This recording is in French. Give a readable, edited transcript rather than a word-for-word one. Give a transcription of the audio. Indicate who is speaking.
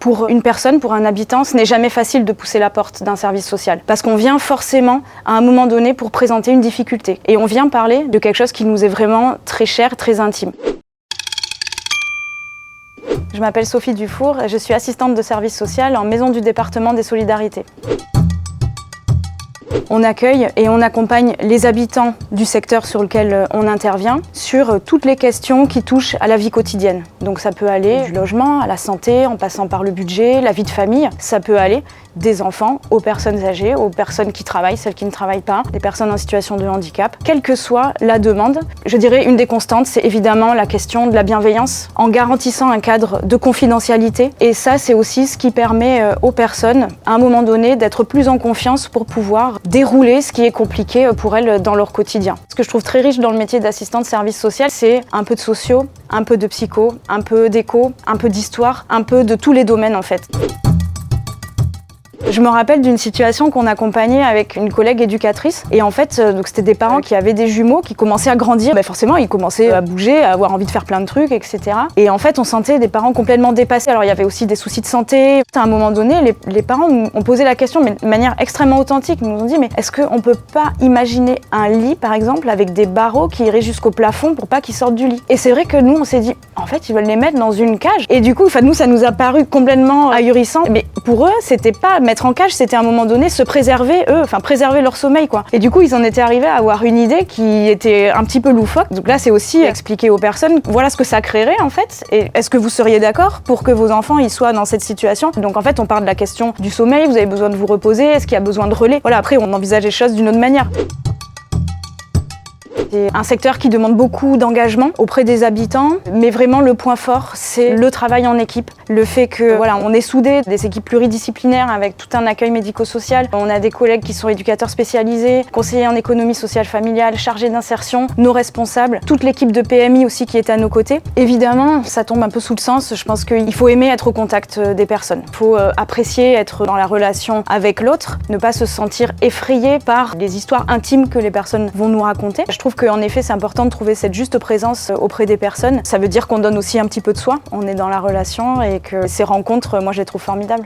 Speaker 1: Pour une personne, pour un habitant, ce n'est jamais facile de pousser la porte d'un service social. Parce qu'on vient forcément, à un moment donné, pour présenter une difficulté. Et on vient parler de quelque chose qui nous est vraiment très cher, très intime. Je m'appelle Sophie Dufour et je suis assistante de service social en maison du département des solidarités. On accueille et on accompagne les habitants du secteur sur lequel on intervient sur toutes les questions qui touchent à la vie quotidienne. Donc ça peut aller du logement à la santé, en passant par le budget, la vie de famille. Ça peut aller des enfants aux personnes âgées, aux personnes qui travaillent, celles qui ne travaillent pas, des personnes en situation de handicap. Quelle que soit la demande, je dirais une des constantes, c'est évidemment la question de la bienveillance, en garantissant un cadre de confidentialité. Et ça, c'est aussi ce qui permet aux personnes, à un moment donné, d'être plus en confiance pour pouvoir dérouler ce qui est compliqué pour elles dans leur quotidien. Ce que je trouve très riche dans le métier d'assistant de service social, c'est un peu de socio, un peu de psycho, un peu d'éco, un peu d'histoire, un peu de tous les domaines en fait. Je me rappelle d'une situation qu'on accompagnait avec une collègue éducatrice et en fait, donc c'était des parents qui avaient des jumeaux qui commençaient à grandir. Forcément, ils commençaient à bouger, à avoir envie de faire plein de trucs, etc. Et en fait, on sentait des parents complètement dépassés. Alors il y avait aussi des soucis de santé. À un moment donné, les parents ont posé la question, mais de manière extrêmement authentique. Ils nous ont dit, mais est-ce qu'on peut pas imaginer un lit, par exemple, avec des barreaux qui iraient jusqu'au plafond pour pas qu'ils sortent du lit? Et c'est vrai que nous, on s'est dit, en fait, ils veulent les mettre dans une cage. Et du coup, nous, ça nous a paru complètement ahurissant. Mais pour eux, c'était pas mettre en cage, c'était à un moment donné se préserver préserver leur sommeil quoi. Et du coup ils en étaient arrivés à avoir une idée qui était un petit peu loufoque. Donc là c'est aussi expliquer aux personnes voilà ce que ça créerait en fait et est-ce que vous seriez d'accord pour que vos enfants ils soient dans cette situation. Donc en fait on parle de la question du sommeil, vous avez besoin de vous reposer, est-ce qu'il y a besoin de relais. Voilà, après on envisage les choses d'une autre manière. C'est un secteur qui demande beaucoup d'engagement auprès des habitants, mais vraiment le point fort, c'est le travail en équipe. Le fait que on est soudés, des équipes pluridisciplinaires avec tout un accueil médico-social. On a des collègues qui sont éducateurs spécialisés, conseillers en économie sociale familiale, chargés d'insertion, nos responsables, toute l'équipe de PMI aussi qui est à nos côtés. Évidemment, ça tombe un peu sous le sens. Je pense qu'il faut aimer être au contact des personnes. Il faut apprécier être dans la relation avec l'autre, ne pas se sentir effrayé par les histoires intimes que les personnes vont nous raconter. Je trouve qu'en effet, c'est important de trouver cette juste présence auprès des personnes. Ça veut dire qu'on donne aussi un petit peu de soi. On est dans la relation et que ces rencontres, moi, je les trouve formidables.